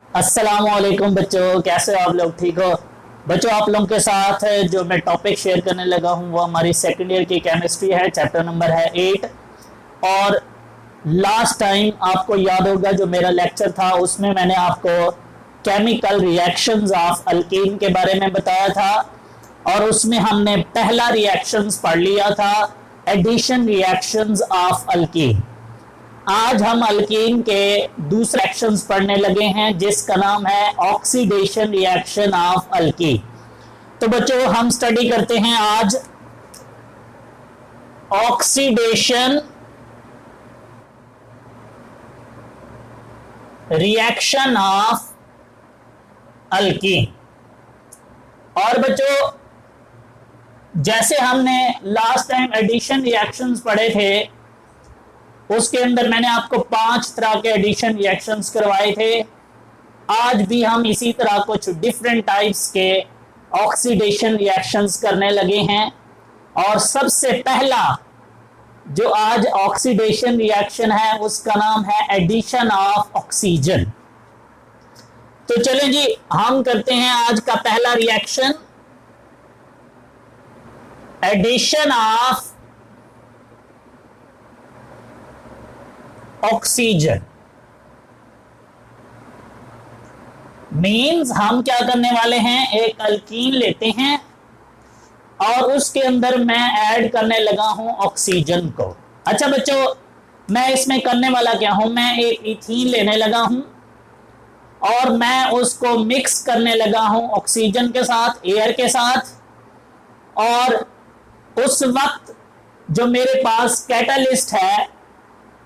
अस्सलामुअलैकुम बच्चों, कैसे हो आप लोग? ठीक हो बच्चों? आप लोगों के साथ जो मैं टॉपिक शेयर करने लगा हूं वो हमारी सेकेंड ईयर की केमिस्ट्री है। चैप्टर नंबर है 8। और लास्ट टाइम आपको याद होगा जो मेरा लेक्चर था उसमें मैंने आपको केमिकल रिएक्शंस ऑफ अल्कीन के बारे में बताया था। और उसमें हमने पहला रिएक्शंस पढ़ लिया था, एडिशन रिएक्शंस ऑफ अल्कीन। आज हम अल्कीन के दूसरे रिएक्शंस पढ़ने लगे हैं जिसका नाम है ऑक्सीडेशन रिएक्शन ऑफ अल्कीन। तो बच्चों हम स्टडी करते हैं आज ऑक्सीडेशन रिएक्शन ऑफ अल्कीन। और बच्चों जैसे हमने लास्ट टाइम एडिशन रिएक्शंस पढ़े थे उसके अंदर मैंने आपको 5 तरह के एडिशन रिएक्शंस करवाए थे। आज भी हम इसी तरह कुछ डिफरेंट टाइप्स के ऑक्सीडेशन रिएक्शंस करने लगे हैं। और सबसे पहला जो आज ऑक्सीडेशन रिएक्शन है उसका नाम है एडिशन ऑफ ऑक्सीजन। तो चलें जी, हम करते हैं आज का पहला reaction, addition of oxygen. Means हम क्या करने वाले हैं, एक अल्कीन लेते हैं और उसके अंदर मैं ऐड करने लगा हूं ऑक्सीजन को। अच्छा बच्चों, मैं इसमें करने वाला क्या हूं, मैं एक इथीन लेने लगा हूं और मैं उसको मिक्स करने लगा हूं ऑक्सीजन के साथ, एयर के साथ। और उस वक्त जो मेरे पास कैटालिस्ट है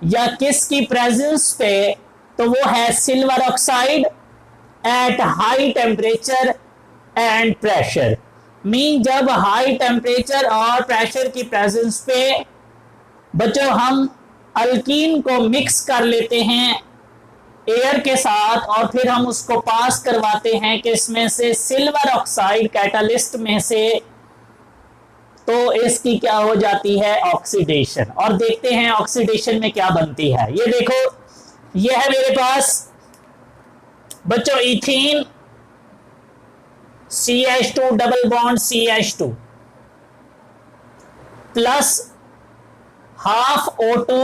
या किसकी प्रेजेंस पे, तो वो है silver oxide at high temperature and pressure. Mean जब हाई टेम्परेचर और प्रेशर की प्रेजेंस पे बच्चों हम अल्कीन को मिक्स कर लेते हैं एयर के साथ और फिर हम उसको पास करवाते हैं किसमें से, सिल्वर ऑक्साइड कैटालिस्ट में से। तो इसकी क्या हो जाती है, ऑक्सीडेशन। और देखते हैं ऑक्सीडेशन में क्या बनती है। ये देखो, ये है मेरे पास बच्चों ethene CH2 double bond CH2 plus half O2।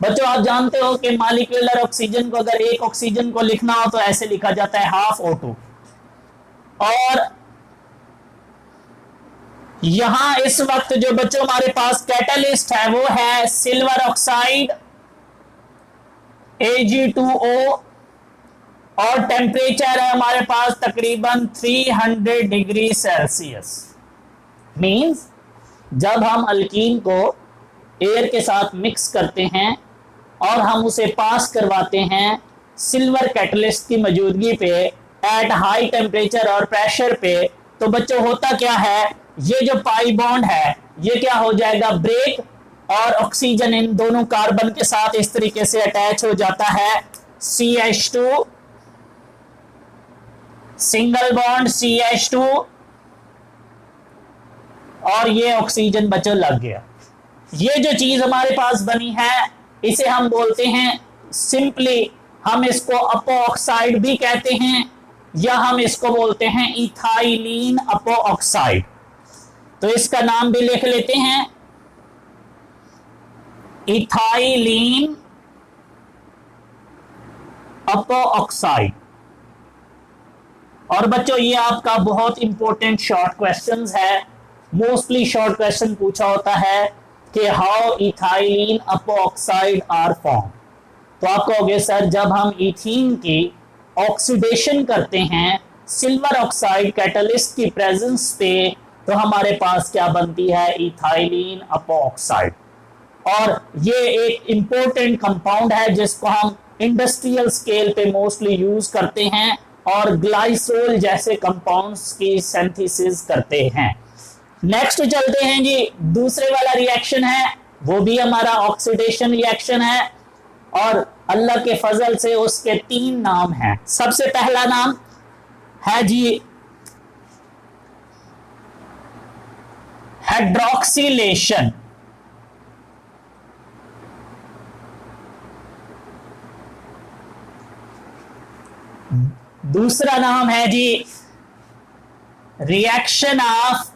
बच्चों आप जानते हो कि मॉलिक्यूलर ऑक्सीजन को अगर एक ऑक्सीजन को लिखना हो तो ऐसे लिखा जाता है हाफ O2। और यहां इस वक्त जो बच्चों हमारे पास कैटलिस्ट है वो है सिल्वर ऑक्साइड Ag2O और टेम्परेचर है हमारे पास तकरीबन 300 डिग्री सेल्सियस। मींस जब हम अल्कीन को एयर के साथ मिक्स करते हैं और हम उसे पास करवाते हैं सिल्वर कैटलिस्ट की मौजूदगी पे एट हाई टेम्परेचर और प्रेशर पे, तो बच्चों होता क्या है, ये जो पाई बॉन्ड है ये क्या हो जाएगा, ब्रेक, और ऑक्सीजन इन दोनों कार्बन के साथ इस तरीके से अटैच हो जाता है। CH2 सिंगल बॉन्ड CH2 और ये ऑक्सीजन बच्चों लग गया। ये जो चीज हमारे पास बनी है इसे हम बोलते हैं, सिंपली हम इसको अपो ऑक्साइड भी कहते हैं या हम इसको बोलते हैं इथाइलिन अपो ऑक्साइड। तो इसका नाम भी लिख लेते हैं, इथाइलिन अपो ऑक्साइड। और बच्चों ये आपका बहुत इंपॉर्टेंट शॉर्ट क्वेश्चंस है, मोस्टली शॉर्ट क्वेश्चन पूछा होता है कि how ethylene epoxide are form. तो आप कहोगे सर जब हम इथीन की ऑक्सीडेशन करते हैं सिल्वर ऑक्साइड कैटलिस्ट की प्रेजेंस पे तो हमारे पास क्या बनती है, इथाइलिन अपो ऑक्साइड। और ये एक इंपॉर्टेंट कंपाउंड है जिसको हम इंडस्ट्रियल स्केल पे मोस्टली यूज करते हैं और ग्लाइसोल जैसे कंपाउंड्स की सिंथेसिस करते हैं। नेक्स्ट चलते हैं जी, दूसरे वाला रिएक्शन है वो भी हमारा ऑक्सीडेशन रिएक्शन है और अल्लाह के फजल से उसके 3 नाम हैं। सबसे पहला नाम है जी हाइड्रोक्सिलेशन। दूसरा नाम है जी reaction of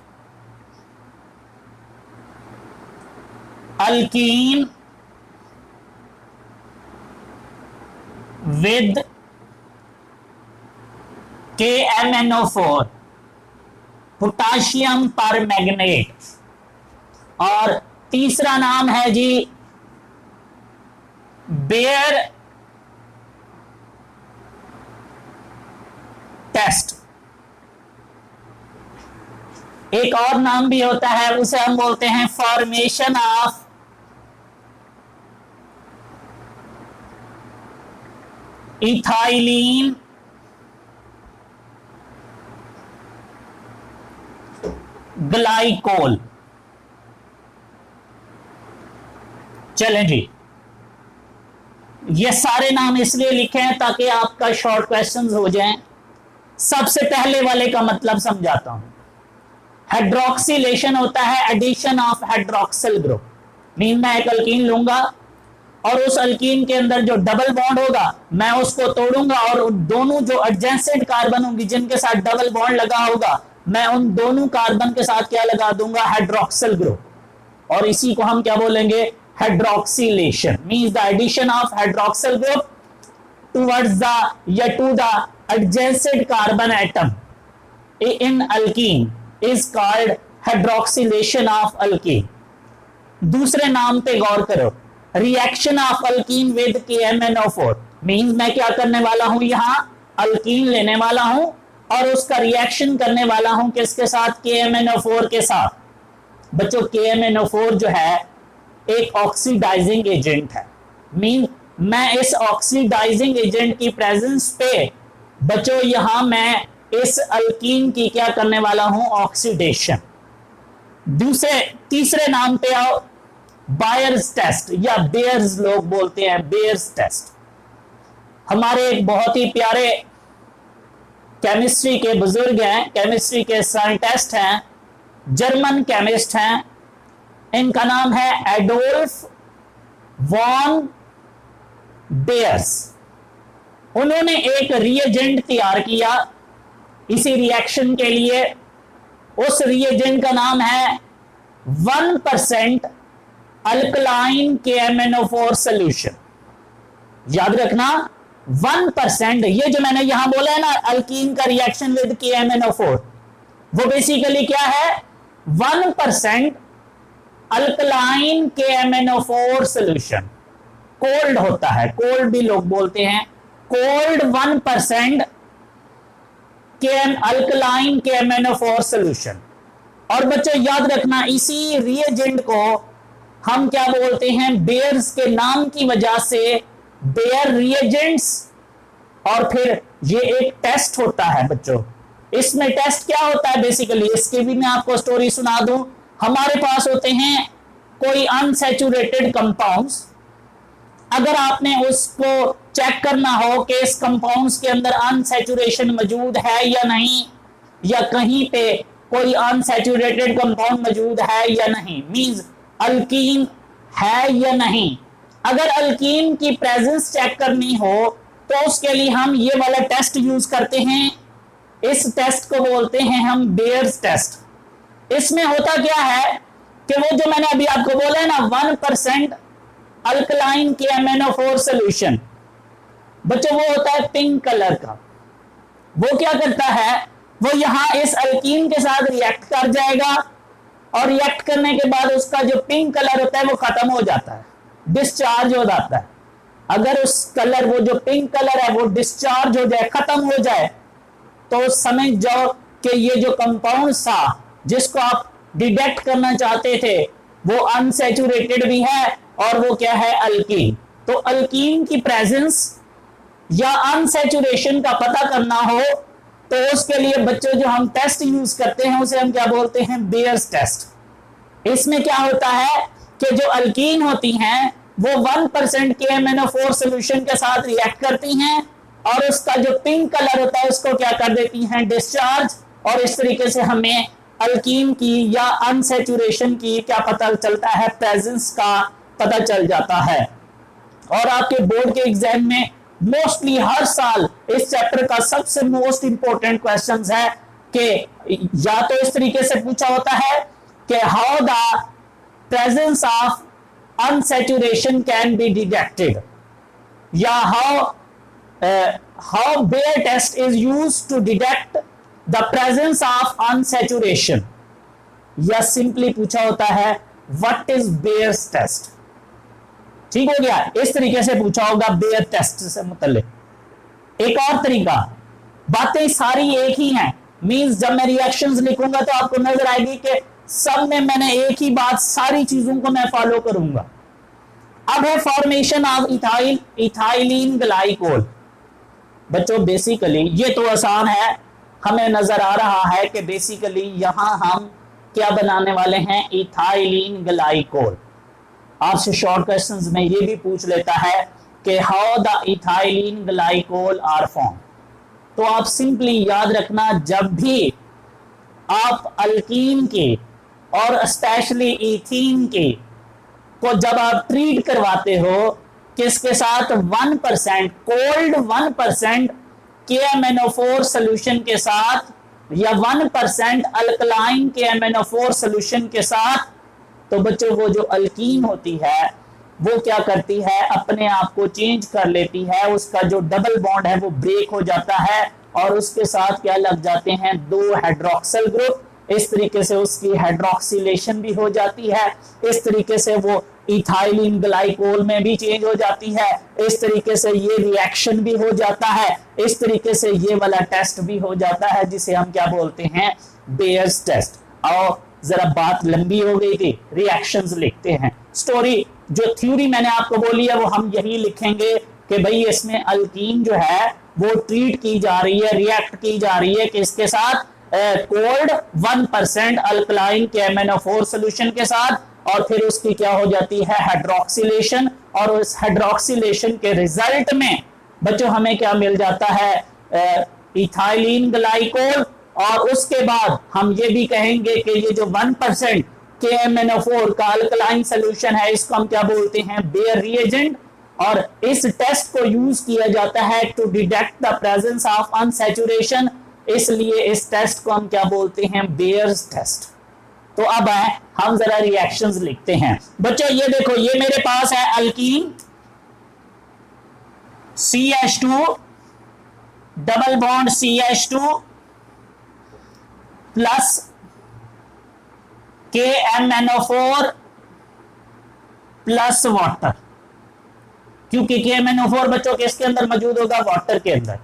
alkene with KMnO4 potassium permanganate. और तीसरा नाम है जी बेयर टेस्ट। एक और नाम भी होता है, उसे हम बोलते हैं फॉर्मेशन ऑफ इथाइलिन ग्लाइकोल। चलें जी, ये सारे नाम इसलिए लिखे हैं ताकि आपका शॉर्ट क्वेश्चंस हो जाएं। सबसे पहले वाले का मतलब समझाता हूं। हाइड्रोक्सिलेशन होता है addition of hydroxyl group. Mean मैं एक अल्कीन लूंगा और उस अल्कीन के अंदर जो डबल बॉन्ड होगा मैं उसको तोड़ूंगा और दोनों जो एडजेसेंट कार्बन होंगी जिनके साथ डबल बॉन्ड लगा होगा मैं उन दोनों कार्बन के साथ क्या लगा दूंगा, हाइड्रोक्सिल ग्रुप। और इसी को हम क्या बोलेंगे, hydroxylation. Means the addition of hydroxyl group towards the या to the adjacent carbon atom in alkene is called hydroxylation of alkene. दूसरे नाम पे गौर करो, reaction of alkene with KMnO4। Means मैं क्या करने वाला हूं, यहां अल्कीन लेने वाला हूं और उसका रिएक्शन करने वाला हूं किसके साथ, KMnO4 के साथ। बच्चों KMnO4 जो है एक ऑक्सीडाइजिंग एजेंट है। मीन मैं इस ऑक्सीडाइजिंग एजेंट की प्रेजेंस पे बच्चों यहां मैं इस अल्कीन की क्या करने वाला हूं, ऑक्सीडेशन। तीसरे नाम पे आओ, बायर्स टेस्ट या बेयर्स लोग बोलते हैं, बेयर्स टेस्ट। हमारे एक बहुत ही प्यारे केमिस्ट्री के बुजुर्ग हैं, केमिस्ट्री के साइंटिस्ट हैं, जर्मन केमिस्ट हैं, इनका नाम है एडोल्फ वॉन बेयर्स। उन्होंने एक रिएजेंट तैयार किया इसी रिएक्शन के लिए। उस रिएजेंट का नाम है 1% अल्कलाइन KMnO4 सॉल्यूशन। याद रखना 1%, ये जो मैंने यहां बोला है ना अल्कीन का रिएक्शन विद KMnO4, वो बेसिकली क्या है, 1% अल्कलाइन KMnO4 सॉल्यूशन। कोल्ड होता है, कोल्ड भी लोग बोलते हैं, कोल्ड 1% अल्कलाइन KMnO4 सॉल्यूशन। और बच्चों याद रखना इसी रिएजेंट को हम क्या बोलते हैं, बेयर्स के नाम की वजह से बेयर रिएजेंट्स। और फिर ये एक टेस्ट होता है बच्चों, इसमें टेस्ट क्या होता है बेसिकली, इसकी भी मैं आपको स्टोरी सुना दूं। हमारे पास होते हैं कोई अनसैचुरेटेड कंपाउंड्स, अगर आपने उसको चेक करना हो कि इस कंपाउंड्स के अंदर अनसैचुरेशन मौजूद है या नहीं, या कहीं पे कोई अनसैचुरेटेड कंपाउंड मौजूद है या नहीं, मींस अल्कीन है या नहीं। अगर अल्कीन की प्रेजेंस चेक करनी हो तो उसके लिए हम ये वाला टेस्ट यूज करते हैं। इस टेस्ट को बोलते हैं हम बेयर्स टेस्ट। इसमें होता क्या है कि वो जो मैंने अभी आपको बोला है ना 1% अल्कलाइन KMnO4 सॉल्यूशन, बच्चों वो होता है पिंक कलर का। वो क्या करता है, वो यहां इस अल्कीन के साथ रिएक्ट कर जाएगा और रिएक्ट करने के बाद उसका जो पिंक कलर होता है वो खत्म हो जाता है, डिस्चार्ज हो जाता है। अगर उस कलर, वो जो पिंक कलर है वो डिस्चार्ज हो जाए, खत्म हो जाए, तो समझ जाओ कि ये जो कंपाउंड था जिसको आप डिटेक्ट करना चाहते थे वो अनसैचुरेटेड भी है और वो क्या है, अल्कीन। तो अल्कीन की प्रेजेंस या अनसैचुरेशन का पता करना हो तो उसके लिए बच्चों जो हम टेस्ट यूज करते हैं उसे हम क्या बोलते हैं, बेयर्स टेस्ट। इसमें क्या होता है कि जो अल्कीन होती हैं वो 1% KMnO4 सॉल्यूशन के साथ रिएक्ट करती हैं और उसका जो पिंक कलर होता है उसको क्या कर देती हैं, डिस्चार्ज। और इस तरीके से हमें अल्कीन की या अनसैचुरेशन की क्या पता चलता है, प्रेजेंस का पता चल जाता है। और आपके बोर्ड के एग्जाम में मोस्टली हर साल इस चैप्टर का सबसे मोस्ट इंपॉर्टेंट क्वेश्चन है कि या तो इस तरीके से पूछा होता है कि how the presence of unsaturation can be detected, या how Baeyer test is used to detect the presence of unsaturation, या सिंपली पूछा होता है व्हाट इज बेयर्स टेस्ट। ठीक हो गया, इस तरीके से पूछा होगा बेयर टेस्ट से मुतल्लिक। एक और तरीका, बातें सारी एक ही हैं, मींस जब मैं रिएक्शंस लिखूंगा तो आपको नजर आएगी कि सब में मैंने एक ही बात, सारी चीजों को मैं फॉलो करूंगा। अब है formation of ethyl ethylene glycol. बच्चों बेसिकली ये तो आसान है, हमें नजर आ रहा है कि बेसिकली यहां हम क्या बनाने वाले हैं, इथाइलिन ग्लाइकोल। आपसे शॉर्ट क्वेश्चंस में ये भी पूछ लेता है कि how the ethylene glycol are form. तो आप सिंपली याद रखना, जब भी आप अल्कीन के और स्पेशली इथीन के को जब आप ट्रीट करवाते हो किसके साथ, 1% कोल्ड 1% KMnO4 सोल्यूशन के साथ, या 1% अल्कलाइन KMnO4 सोल्यूशन के साथ, तो बच्चों वो जो अल्कीन होती है वो क्या करती है, अपने आप को चेंज कर लेती है, उसका जो डबल बॉन्ड है वो ब्रेक हो जाता है और उसके साथ क्या लग जाते हैं, 2 हाइड्रोक्सिल ग्रुप। इस तरीके से उसकी हाइड्रोक्सिलेशन भी हो जाती है, इस तरीके से वो इथाइलिन ग्लाइकोल में भी चेंज हो जाती है, इस तरीके से ये रिएक्शन भी हो जाता है, इस तरीके से ये वाला टेस्ट भी हो जाता है जिसे हम क्या बोलते हैं, बेयर्स टेस्ट। और जरा बात लंबी हो गई थी, रिएक्शंस लिखते हैं। स्टोरी जो थ्योरी मैंने आपको बोली है वो हम यही लिखेंगे कि भाई इसमें अल्कीन जो है वो ट्रीट की जा रही है, रिएक्ट की जा रही है किसके साथ, कोल्ड 1% अल्कलाइन KMnO4 सोल्यूशन के साथ, और फिर उसकी क्या हो जाती है, हाइड्रोक्सिलेशन, और उस हाइड्रोक्सिलेशन के रिजल्ट में बच्चों हमें क्या मिल जाता है, इथाइलिन ग्लाइकोल। और उसके बाद हम ये भी कहेंगे कि ये जो 1% KMnO4 का अल्कलाइन सोल्यूशन है इसको हम क्या बोलते हैं, बेयर रिएजेंट। और इस टेस्ट को यूज किया जाता है to detect the presence of unsaturation, इसलिए इस टेस्ट को हम क्या बोलते हैं, बेयर्स टेस्ट। तो अब है हम जरा रिएक्शंस लिखते हैं। बच्चों ये देखो, ये मेरे पास है alkyne CH2 double bond CH2 plus KMnO4 plus water, क्योंकि KMnO4 बच्चों के इसके अंदर मौजूद होगा, वाटर के अंदर।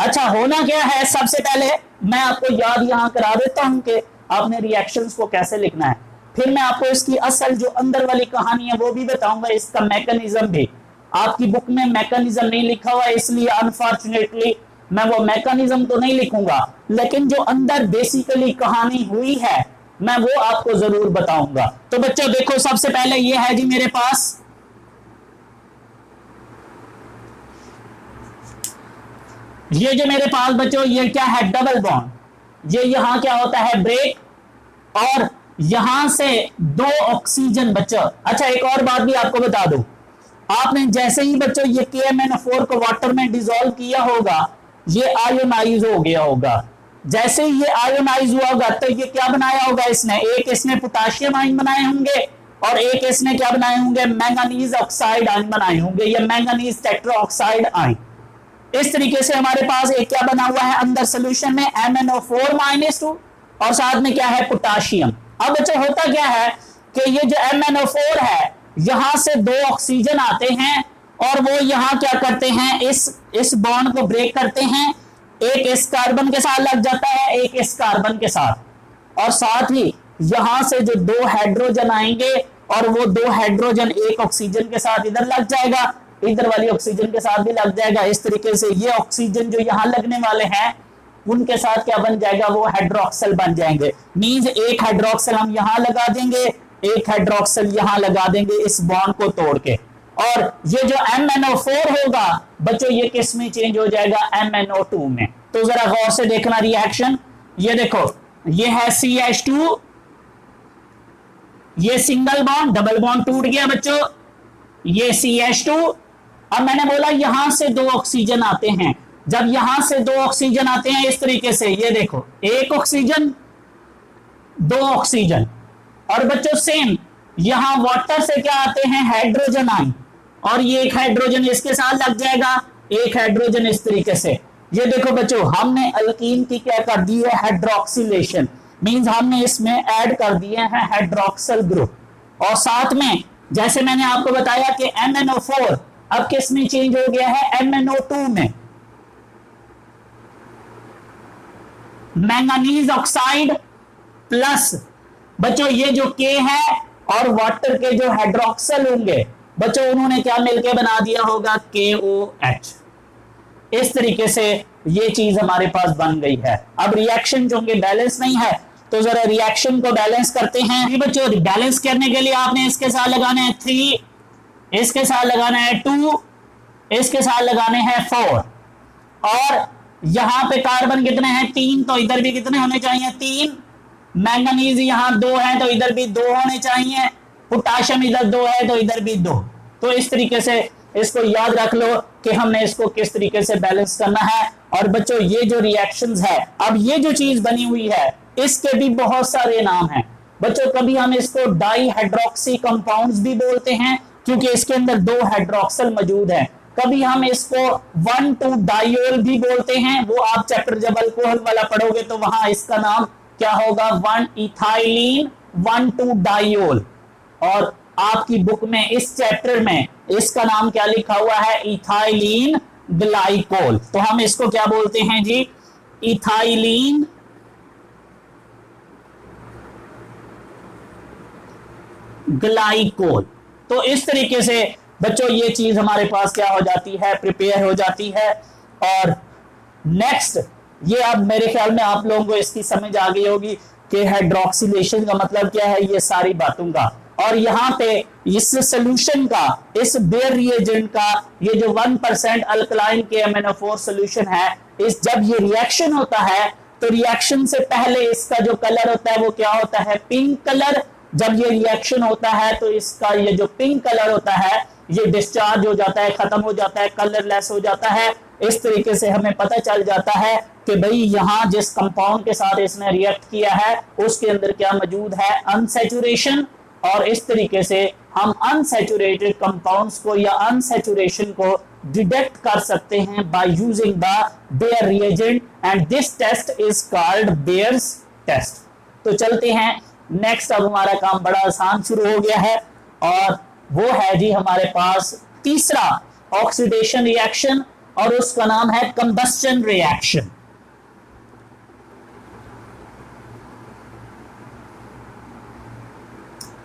अच्छा होना क्या है, सबसे पहले मैं आपको याद यहां करा देता हूं कि आपने रिएक्शंस को कैसे लिखना है, फिर मैं आपको इसकी असल जो अंदर वाली कहानी है वो भी बताऊंगा, इसका मैकेनिज्म भी। आपकी बुक में मैकेनिज्म नहीं लिखा हुआ है, इसलिए अनफॉर्चुनेटली मैं वो मैकेनिज्म तो नहीं लिखूंगा, लेकिन जो अंदर बेसिकली कहानी हुई है मैं वो आपको जरूर बताऊंगा। तो बच्चों देखो, सबसे पहले ये है जी मेरे पास ये जो मेरे पास बच्चों ये क्या है, डबल बॉन्ड, ये यहां क्या होता है, ब्रेक, और यहां से 2 ऑक्सीजन बच्चों। अच्छा एक और बात भी आपको बता दूं, आपने जैसे ही बच्चों ये KMnO4 को वाटर में डिसॉल्व किया होगा ये आयोनाइज हो गया होगा। जैसे ही ये आयोनाइज हुआ होगा तो ये क्या बनाया होगा, इसने एक इसने पोटाशियम आयन बनाए होंगे और एक इसने क्या बनाए होंगे, मैंगनीज ऑक्साइड आयन बनाए होंगे, या मैंगनीज टेट्राऑक्साइड आयन। इस तरीके से हमारे पास एक क्या बना हुआ है अंदर सोल्यूशन में, MnO4-2, और साथ में क्या है, पोटाशियम। अब बच्चों होता क्या है कि ये जो MnO4 है यहां से 2 ऑक्सीजन आते हैं और वो यहां क्या करते हैं, इस बॉन्ड को ब्रेक करते हैं, एक इस कार्बन के साथ लग जाता है, एक इस कार्बन के साथ, और साथ ही यहां से जो 2 हाइड्रोजन आएंगे और वो 2 हाइड्रोजन एक ऑक्सीजन के साथ इधर लग जाएगा, इधर वाली ऑक्सीजन के साथ भी लग जाएगा। इस तरीके से ये ऑक्सीजन जो यहां लगने वाले हैं उनके साथ क्या बन जाएगा, वो हाइड्रोक्सिल बन जाएंगे। मींस एक हाइड्रोक्सिल हम यहां लगा देंगे, एक हाइड्रोक्सिल यहां लगा देंगे इस बॉन्ड को तोड़ के, और ये जो MnO4 होगा बच्चों ये किस में चेंज हो जाएगा, MnO2 में। तो जरा गौर से देखना रिएक्शन, ये देखो ये है CH2, ये सिंगल बॉन्ड, डबल बॉन्ड टूट गया बच्चों, ये CH2 अब मैंने बोला यहां से 2 ऑक्सीजन आते हैं, जब यहां से 2 ऑक्सीजन आते हैं इस तरीके से, ये देखो 1 ऑक्सीजन 2 ऑक्सीजन, और बच्चों सेम यहां वाटर से क्या आते हैं, हाइड्रोजन आयन, और ये एक हाइड्रोजन इसके साथ लग जाएगा, एक हाइड्रोजन इस तरीके से। ये देखो बच्चों हमने अल्कीन की क्या कर दी है, हाइड्रोक्सिलेशन, मींस हमने इसमें ऐड कर दिए हैं हाइड्रोक्सिल ग्रुप, और साथ में जैसे मैंने आपको बताया कि MnO4 अब किस में चेंज हो गया है, MnO2 में, मैंगनीज ऑक्साइड प्लस बच्चों ये जो K है और वाटर के जो हाइड्रोक्सिल होंगे बच्चों उन्होंने क्या मिलके बना दिया होगा, KOH। इस तरीके से ये चीज हमारे पास बन गई है। अब रिएक्शन जो बैलेंस नहीं है तो जरा रिएक्शन को बैलेंस करते हैं बच्चों। बैलेंस करने के लिए आपने इसके साथ लगाने हैं 3, इसके साथ लगाना है 2, इसके साथ लगाने हैं 4, और यहां पे कार्बन कितने हैं 3, तो इधर भी कितने होने चाहिए 3, मैंगनीज यहां 2 है तो इधर भी 2 होने चाहिए, पोटाशियम इधर 2 है तो इधर भी 2। तो इस तरीके से इसको याद रख लो कि हमने इसको किस तरीके से बैलेंस करना है। और बच्चों ये जो रिएक्शंस है, अब ये जो चीज बनी हुई है इसके भी बहुत सारे नाम हैं बच्चों। कभी हम इसको डाई हाइड्रोक्सी कंपाउंड्स भी बोलते हैं क्योंकि इसके अंदर 2 हाइड्रोक्सिल मौजूद है। कभी हम इसको 1,2 डायोल भी बोलते हैं, वो आप चैप्टर जब अल्कोहल वाला पढ़ोगे तो वहां इसका नाम क्या होगा, 1 इथाइलिन 1,2 डायोल। और आपकी बुक में इस चैप्टर में इसका नाम क्या लिखा हुआ है, इथाइलिन ग्लाइकोल। तो हम इसको क्या बोलते हैं जी, इथाइलिन ग्लाइकोल। तो इस तरीके से बच्चों ये चीज हमारे पास क्या हो जाती है, प्रिपेयर हो जाती है। और नेक्स्ट ये अब मेरे ख्याल में आप लोगों को इसकी समझ आ गई होगी कि हाइड्रोक्सिलेशन का मतलब क्या है, ये सारी बातों का। और यहाँ पे इस सोल्यूशन का, इस बेयर रिएजेंट का ये जो 1% अल्कलाइन के MnO4 सोल्यूशन है, इस जब ये रिएक्शन होता है तो रिएक्शन से पहले इसका जो कलर होता है वो क्या होता है, पिंक कलर। जब ये रिएक्शन होता है तो इसका ये जो पिंक कलर होता है ये डिस्चार्ज हो जाता है, खत्म हो जाता है, कलरलेस हो जाता है। इस तरीके से हमें पता चल जाता है कि भाई यहाँ जिस कंपाउंड के साथ इसने रिएक्ट किया है उसके अंदर क्या मौजूद है, अनसैचुरेशन। और इस तरीके से हम अनसैचुरेटेड कंपाउंड्स को या अनसैचुरेशन को डिटेक्ट कर सकते हैं by using the Baeyer reagent, and this test is called Baeyer's test. तो चलते हैं नेक्स्ट। अब हमारा काम बड़ा आसान शुरू हो गया है और वो है जी हमारे पास तीसरा ऑक्सीडेशन रिएक्शन, और उसका नाम है combustion reaction.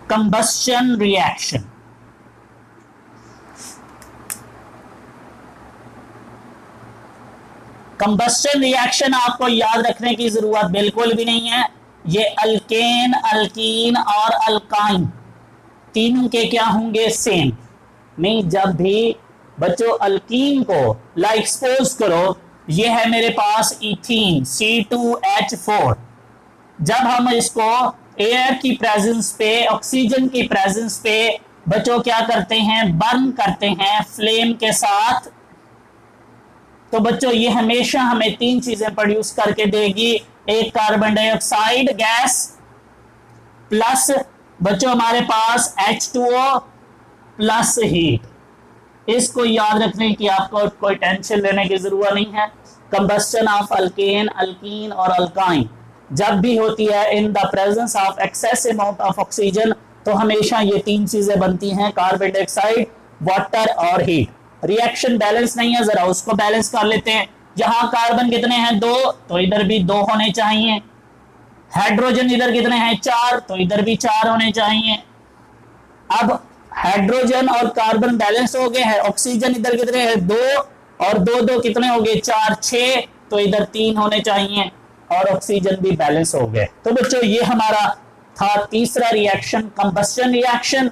Combustion reaction combustion reaction आपको याद रखने की जरूरत बिल्कुल भी नहीं है। ये अल्केन, अल्कीन और अल्काइन तीनों के क्या होंगे, सेम। नहीं, जब भी बच्चों अल्कीन को एक्सपोज करो, ये है मेरे पास इथीन C2H4। जब हम इसको एयर की प्रेजेंस पे, ऑक्सीजन की प्रेजेंस पे बच्चों क्या करते हैं, बर्न करते हैं फ्लेम के साथ, तो बच्चों ये हमेशा हमें 3 चीजें प्रोड्यूस करके देगी। एक कार्बन डाइऑक्साइड गैस प्लस बच्चों हमारे पास H2O प्लस हीट। इसको याद रखने की आपको कोई टेंशन लेने की जरूरत नहीं है। कंबस्टन ऑफ अल्केन, अल्कीन और अल्काइन जब भी होती है in the presence of excess amount of oxygen, तो हमेशा ये 3 चीजें बनती हैं, कार्बन डाइऑक्साइड, वाटर और हीट। रिएक्शन बैलेंस नहीं है, जरा उसको बैलेंस कर लेते हैं। यहां कार्बन कितने हैं 2, तो इधर भी 2 होने चाहिए। हाइड्रोजन इधर कितने हैं 4, तो इधर भी 4 होने चाहिए। अब हाइड्रोजन और कार्बन बैलेंस हो गए हैं। ऑक्सीजन इधर कितने हैं 2, और 2 2 कितने हो गए 4 6, तो इधर 3 होने चाहिए, और ऑक्सीजन भी बैलेंस हो गए। तो बच्चों ये हमारा था तीसरा रिएक्शन, कंबस्टन रिएक्शन।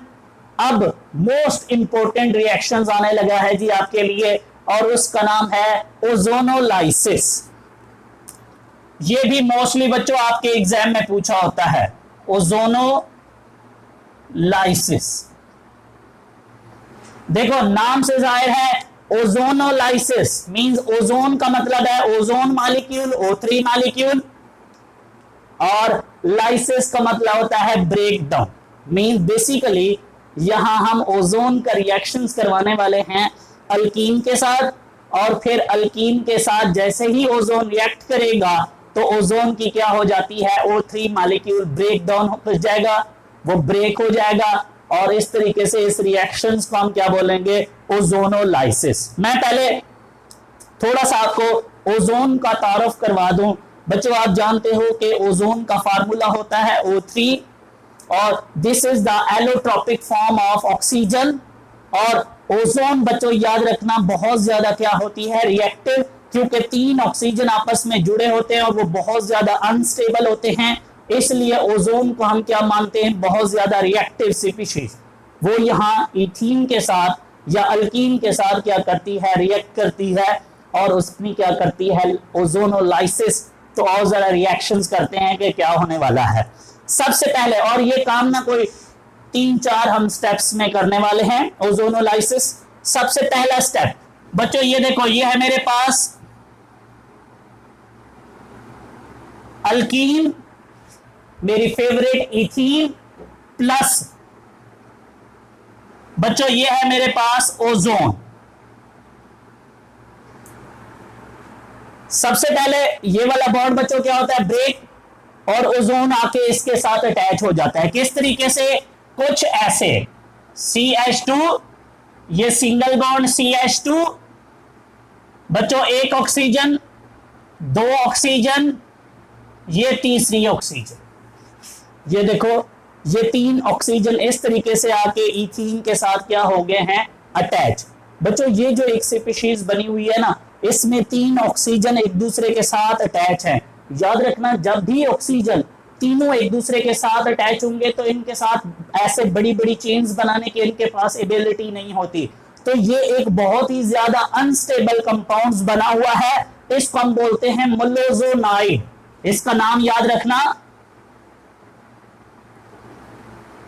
अब मोस्ट इंपोर्टेंट रिएक्शंस आने लगा है जी आपके लिए, और उसका नाम है ओजोनोलाइसिस। ये भी मोस्टली बच्चों आपके एग्जाम में पूछा होता है, ओजोनोलाइसिस। देखो नाम से जाहिर है, ओजोनोलाइसिस मींस ओजोन का मतलब है ओजोन मॉलिक्यूल, O3 मॉलिक्यूल, और लाइसिस का मतलब होता है ब्रेक डाउन। मींस बेसिकली यहां हम ओजोन का रिएक्शंस करवाने वाले हैं अल्कीन के साथ, और फिर अल्कीन के साथ जैसे ही ओजोन रिएक्ट करेगा तो ओजोन की क्या हो जाती है, O3 मॉलिक्यूल ब्रेक डाउन हो जाएगा, वो ब्रेक हो जाएगा, और इस तरीके से इस रिएक्शंस को हम क्या बोलेंगे, ओजोनोलाइसिस। मैं पहले थोड़ा सा आपको ओजोन का तारुफ करवा दूं। बच्चों आप जानते हो कि ओजोन का फार्मूला होता है O3, और this is the allotropic form of oxygen. और ओजोन बच्चों याद रखना बहुत ज्यादा क्या होती है, रिएक्टिव, क्योंकि 3 ऑक्सीजन आपस में जुड़े होते हैं और वो बहुत ज्यादा अनस्टेबल होते हैं, इसलिए ओजोन को हम क्या मानते हैं, बहुत ज्यादा रिएक्टिव स्पीशीज। वो यहाँ इथीन के साथ या अल्कीन के साथ क्या करती है, रिएक्ट करती है, और उसमें क्या करती है, ओजोनोलाइसिस। तो और जरा रिएक्शंस करते हैं कि क्या होने वाला है। सबसे पहले, और ये काम ना कोई 3-4 हम स्टेप्स में करने वाले हैं ओजोनोलाइसिस। सबसे पहला स्टेप बच्चों ये देखो, ये है मेरे पास अल्कीन, मेरी फेवरेट इथीन, प्लस बच्चों ये है मेरे पास ओजोन। सबसे पहले ये वाला बॉन्ड बच्चों क्या होता है, ब्रेक, और ओजोन आके इसके साथ अटैच हो जाता है। किस तरीके से, कुछ ऐसे, CH2, ये सिंगल बॉन्ड CH2, बच्चों 1 ऑक्सीजन, 2 ऑक्सीजन, ये तीसरी ऑक्सीजन। ये देखो ये 3 ऑक्सीजन इस तरीके से आके इथीन के साथ क्या हो गए हैं, अटैच। बच्चों ये जो एक स्पीशीज बनी हुई है ना, इसमें 3 ऑक्सीजन एक दूसरे के साथ अटैच हैं। याद रखना जब भी ऑक्सीजन तीनों एक दूसरे के साथ अटैच होंगे तो इनके साथ ऐसे बड़ी बड़ी चेन्स बनाने की इनके पास एबिलिटी नहीं होती। तो ये एक बहुत ही ज्यादा अनस्टेबल कंपाउंड्स बना हुआ है, इसको हम बोलते हैं मोलोजोनाइड। इसका नाम याद रखना,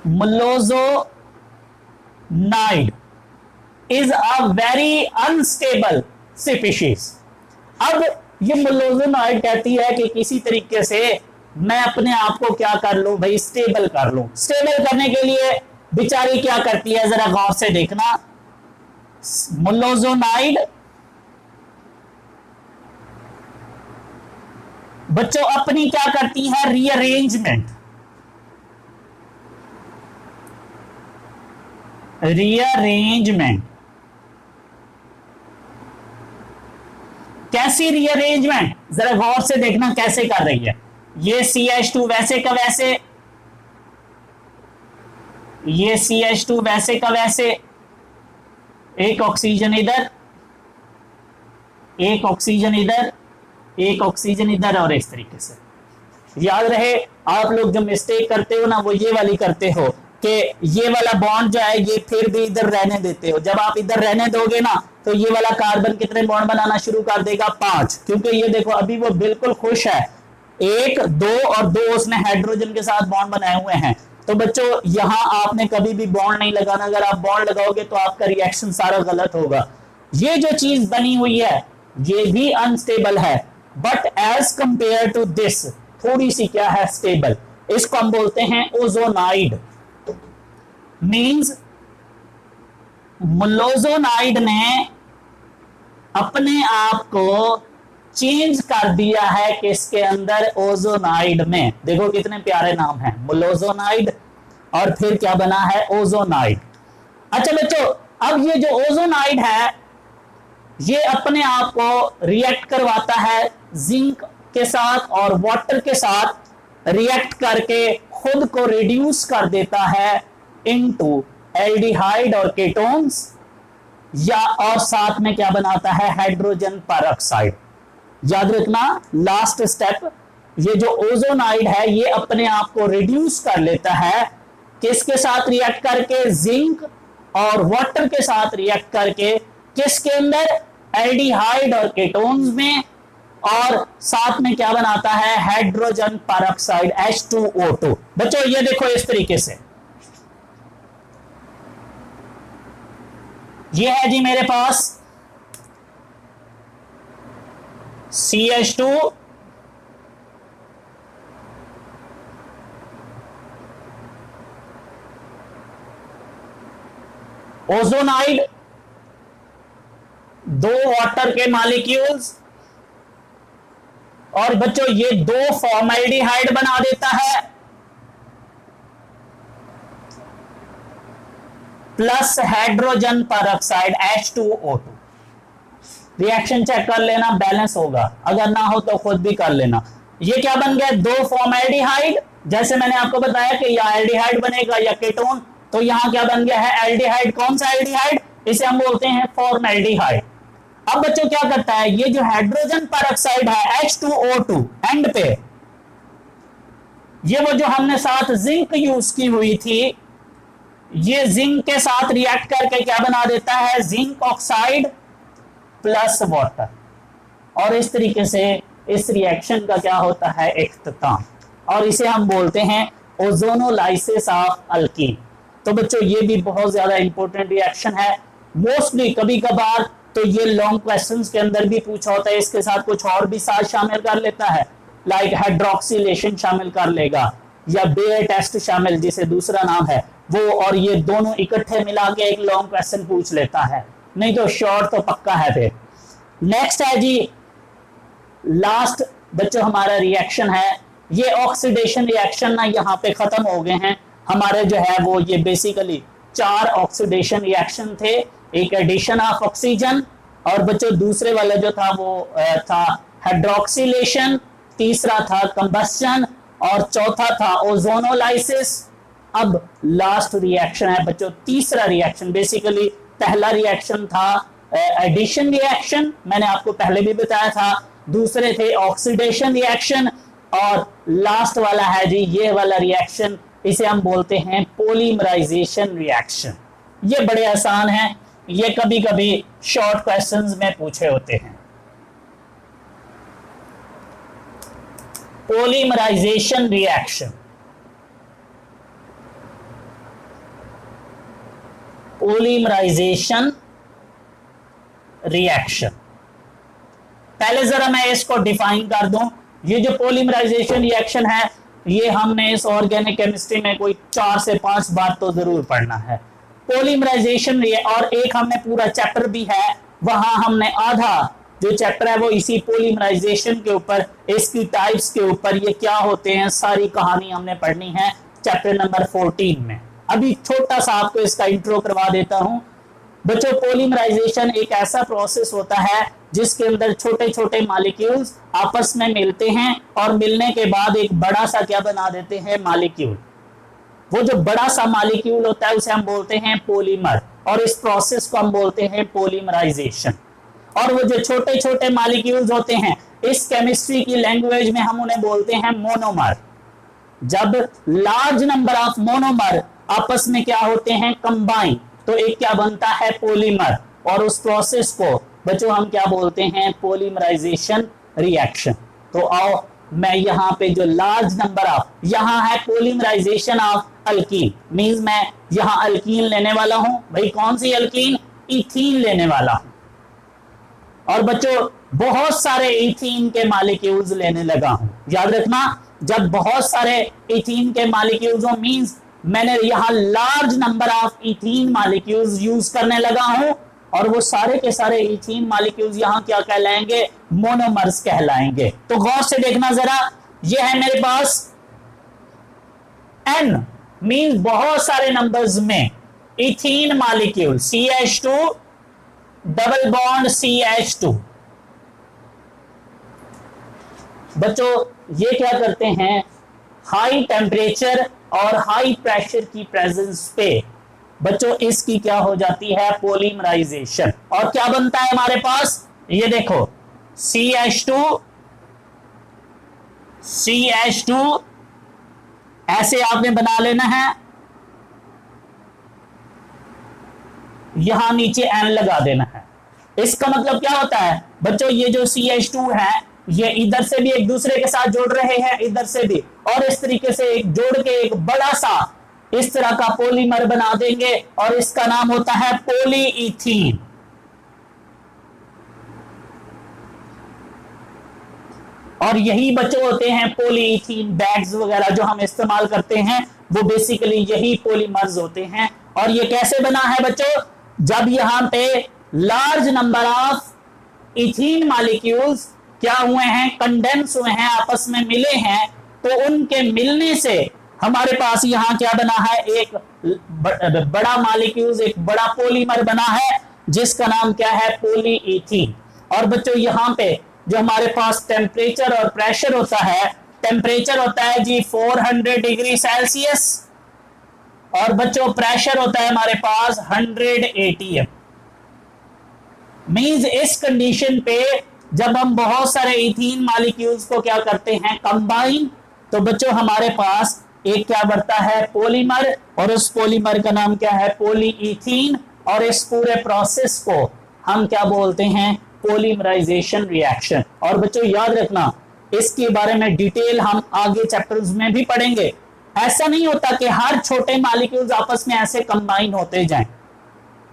molozonide is a very unstable species. अब ये मोलोजोनाइड कहती है कि किसी तरीके से मैं अपने आप को क्या कर लूं भाई, स्टेबल कर लूं। स्टेबल करने के लिए बेचारी क्या करती है, जरा गौर से देखना। मोलोजोनाइड बच्चों अपनी क्या करती है, रीअरेंजमेंट। रीअरेंजमेंट कैसी रीअरेंजमेंट, जरा गौर से देखना कैसे कर रही है। ये CH2 वैसे का वैसे, ये CH2 वैसे का वैसे, 1 ऑक्सीजन इधर, 1 ऑक्सीजन इधर, 1 ऑक्सीजन इधर, और इस तरीके से। याद रहे आप लोग जो मिस्टेक करते हो ना, वो ये वाली करते हो कि ये वाला बॉन्ड जो है ये फिर भी इधर रहने देते हो। जब आप इधर रहने दोगे ना तो ये वाला कार्बन कितने बॉन्ड बनाना शुरू कर देगा, 5। क्योंकि ये देखो अभी वो बिल्कुल खुश है, 1, 2 और 2 उसने हाइड्रोजन के साथ बॉन्ड बनाए हुए हैं। तो बच्चों यहां आपने कभी भी बॉन्ड नहीं लगाना। अगर आप बॉन्ड लगाओगे तो आपका रिएक्शन सारा गलत होगा। ये जो चीज बनी हुई है ये भी अनस्टेबल है, but as compare to this थोड़ी सी क्या है, स्टेबल। इसको हम बोलते हैं ओजोनाइड। मींस मोलोजोनाइड ने अपने आप को चेंज कर दिया है किसके अंदर, ओजोनाइड में। देखो कितने प्यारे नाम हैं, मोलोजोनाइड और फिर क्या बना है, ओजोनाइड। अच्छा बच्चों अब ये जो ओजोनाइड है ये अपने आप को रिएक्ट करवाता है जिंक के साथ और वाटर के साथ, रिएक्ट करके खुद को रिड्यूस कर देता है इनटू एल्डिहाइड और कीटोन्स, या और साथ में क्या बनाता है, हाइड्रोजन परऑक्साइड। याद रखना लास्ट स्टेप, ये जो ओजोनाइड है ये अपने आप को रिड्यूस कर लेता है किसके साथ रिएक्ट करके, जिंक और वाटर के साथ रिएक्ट करके, किसके अंदर, एल्डिहाइड और कीटोन्स में, और साथ में क्या बनाता है, हाइड्रोजन परऑक्साइड H2O2। बच्चों ये देखो इस तरीके से ये है जी मेरे पास CH2 ओजोनाइड, दो वाटर के मॉलिक्यूल्स, और बच्चों ये दो फॉर्मल्डिहाइड बना देता है, plus hydrogen peroxide H2O2। Reaction check कर लेना, बैलेंस होगा, अगर ना हो तो खुद भी कर लेना। ये क्या बन गया, दो फॉर्मल्डिहाइड, जैसे मैंने आपको बताया कि या एल्डिहाइड बनेगा या कीटोन, तो यहां क्या बन गया है, एल्डिहाइड। कौन सा एल्डिहाइड, इसे हम बोलते हैं फॉर्मल्डिहाइड। अब बच्चों क्या करता है, ये जो हाइड्रोजन परऑक्साइड है H2O2 एंड पे, ये वो जो हमने साथ जिंक यूज की हुई थी, ये जिंक के साथ रिएक्ट करके क्या बना देता है, जिंक ऑक्साइड प्लस वाटर, और इस तरीके से इस रिएक्शन का क्या होता है, इख्तिताम, और इसे हम बोलते हैं ओजोनोलाइसिस ऑफ अल्कीन। तो बच्चों ये भी बहुत ज्यादा इंपॉर्टेंट रिएक्शन है। मोस्टली कभी कभार तो ये लॉन्ग क्वेश्चंस के अंदर भी पूछा होता है, इसके साथ कुछ और भी साथ शामिल कर लेता है, लाइक हाइड्रोक्सिलेशन शामिल कर लेगा, या बेयर टेस्ट शामिल, जिसे दूसरा नाम है वो, और ये दोनों इकट्ठे मिला के एक लॉन्ग क्वेश्चन पूछ लेता है, नहीं तो शॉर्ट तो पक्का है। फिर नेक्स्ट है जी लास्ट बच्चों हमारा रिएक्शन है, ये ऑक्सीडेशन रिएक्शन ना यहाँ पे खत्म हो गए हैं हमारे, जो है वो ये बेसिकली 4 ऑक्सीडेशन रिएक्शन थे, एक एडिशन ऑफ ऑक्सीजन, और बच्चों दूसरे वाला जो था वो था हाइड्रोक्सिलेशन, तीसरा था कंबस्शन, और चौथा था ओजोनोलाइसिस। अब लास्ट रिएक्शन है बच्चों तीसरा रिएक्शन, बेसिकली पहला रिएक्शन था एडिशन रिएक्शन, मैंने आपको पहले भी बताया था, दूसरे थे ऑक्सीडेशन रिएक्शन, और लास्ट वाला है जी ये वाला रिएक्शन, इसे हम बोलते हैं पॉलीमराइजेशन रिएक्शन। ये बड़े आसान हैं, ये कभी कभी शॉर्ट क्वेश्चंस में पूछे होते हैं। पॉलीमराइजेशन रिएक्शन, पॉलीमराइजेशन रिएक्शन, पहले जरा मैं इसको डिफाइन कर दूं। ये जो पॉलीमराइजेशन रिएक्शन है, ये हमने इस ऑर्गेनिक केमिस्ट्री में कोई 4 से 5 बार तो जरूर पढ़ना है। पॉलीमराइजेशन, और एक हमने पूरा चैप्टर भी है, वहां हमने आधा जो चैप्टर है वो इसी पॉलीमराइजेशन के ऊपर, इसकी टाइप्स के ऊपर, ये क्या होते हैं, सारी कहानी हमने पढ़नी है चैप्टर नंबर 14 में। अभी छोटा सा आपको इसका इंट्रो करवा देता हूं बच्चों। पॉलीमराइजेशन एक ऐसा प्रोसेस होता है जिसके अंदर छोटे छोटे मॉलिक्यूल्स आपस में मिलते हैं, और मिलने के बाद एक बड़ा सा क्या बना देते हैं, मॉलिक्यूल। वो जो बड़ा सा मॉलिक्यूल होता है उसे हम बोलते हैं पॉलीमर, और इस प्रोसेस को हम बोलते हैं पॉलीमराइजेशन। और वो जो छोटे छोटे मॉलिक्यूल्स होते हैं, इस केमिस्ट्री की लैंग्वेज में हम उन्हें बोलते हैं मोनोमर। जब लार्ज नंबर ऑफ मोनोमर आपस में क्या होते हैं, कंबाइन, तो एक क्या बनता है, पॉलीमर, और उस प्रोसेस को बच्चों हम क्या बोलते हैं, पॉलीमराइजेशन रिएक्शन। तो आओ मैं यहाँ पे जो लार्ज नंबर ऑफ, यहाँ है पॉलीमराइजेशन ऑफ अल्कीन, मींस मैं यहाँ अल्कीन लेने वाला हूं, भाई कौन सी अल्कीन, इथीन लेने वाला हूं, और बच्चों बहुत सारे इथीन के मॉलिक्यूल्स लेने लगा हूं। याद रखना, जब बहुत सारे इथीन के मॉलिक्यूल्स हो, मींस मैंने यहाँ large number of ethene molecules use करने लगा हूं, और वो सारे के सारे इथीन मॉलिक्यूल्स यहाँ क्या कहलाएंगे, मोनोमर्स कहलाएंगे। तो गौर से देखना जरा, ये है मेरे पास N, मींस बहुत सारे नंबर्स में ethene molecule, CH2 double bond CH2। बच्चों ये क्या करते हैं, हाई टेम्परेचर और हाई प्रेशर की प्रेजेंस पे बच्चों इसकी क्या हो जाती है, पॉलीमराइजेशन, और क्या बनता है हमारे पास, ये देखो CH2 ऐसे आपने बना लेना है, यहां नीचे N लगा देना है। इसका मतलब क्या होता है बच्चों, ये जो CH2 है ये इधर से भी एक दूसरे के साथ जोड़ रहे हैं, इधर से भी, और इस तरीके से एक जोड़ के एक बड़ा सा इस तरह का पॉलीमर बना देंगे और इसका नाम होता है पॉलीइथीन। और यही बच्चों होते हैं पॉलीइथीन बैग्स वगैरह जो हम इस्तेमाल करते हैं, वो बेसिकली यही पॉलीमर्स होते हैं। और ये कैसे बना है बच्चों, जब यहां पे large number of ethene molecules क्या हुए हैं, कंडेंस हुए हैं, आपस में मिले हैं, तो उनके मिलने से हमारे पास यहां क्या बना है, एक बड़ा मॉलिक्यूल्स, एक बड़ा पॉलीमर बना है जिसका नाम क्या है, पॉलीइथीन। और बच्चों यहां पे जो हमारे पास टेम्परेचर और प्रेशर होता है, टेम्परेचर होता है जी 400 डिग्री सेल्सियस और बच्चों प्रेशर होता है हमारे पास 100 atm। मींस इस कंडीशन पे जब हम बहुत सारे इथीन मॉलिक्यूल्स को क्या करते हैं, कंबाइन, तो बच्चों हमारे पास एक क्या बढ़ता है, पॉलीमर, और उस पॉलीमर का नाम क्या है, पॉलीइथीन। और इस पूरे प्रोसेस को हम क्या बोलते हैं, पॉलीमराइजेशन रिएक्शन। और बच्चों याद रखना, इसके बारे में डिटेल हम आगे चैप्टर्स में भी पढ़ेंगे। ऐसा नहीं होता कि हर छोटे मॉलिक्यूल्स आपस में ऐसे कंबाइन होते जाएं।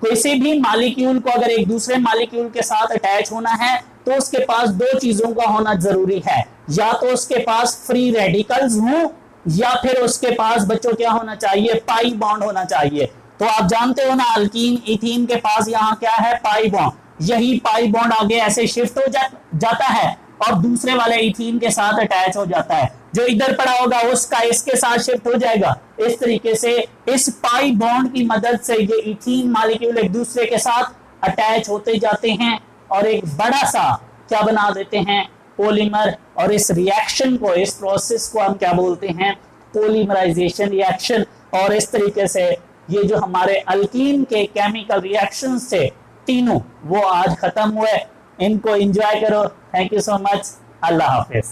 किसी भी मॉलिक्यूल को अगर एक दूसरे मॉलिक्यूल के साथ अटैच होना है तो उसके पास दो चीजों का होना जरूरी है, या तो उसके पास फ्री रेडिकल्स हों या फिर उसके पास बच्चों क्या होना चाहिए, पाई बॉन्ड होना चाहिए। तो आप जानते हो ना, अल्कीन इथीन के पास यहाँ क्या है, पाई बॉन्ड। यही पाई बॉन्ड आगे ऐसे शिफ्ट हो जाता है और दूसरे वाले इथीन के साथ अटैच हो जाता है, जो इधर पड़ा होगा उसका इसके साथ शिफ्ट हो जाएगा। इस तरीके से इस पाई बॉन्ड की मदद से ये इथीन मॉलिक्यूल एक दूसरे के साथ अटैच होते जाते हैं और एक बड़ा सा क्या बना देते हैं, पॉलीमर। और इस रिएक्शन को, इस प्रोसेस को हम क्या बोलते हैं, पॉलीमराइजेशन रिएक्शन। और इस तरीके से ये जो हमारे अल्कीन के केमिकल रिएक्शंस थे तीनों, वो आज खत्म हुए। इनको एंजॉय करो। Thank you so much. Allah Hafiz.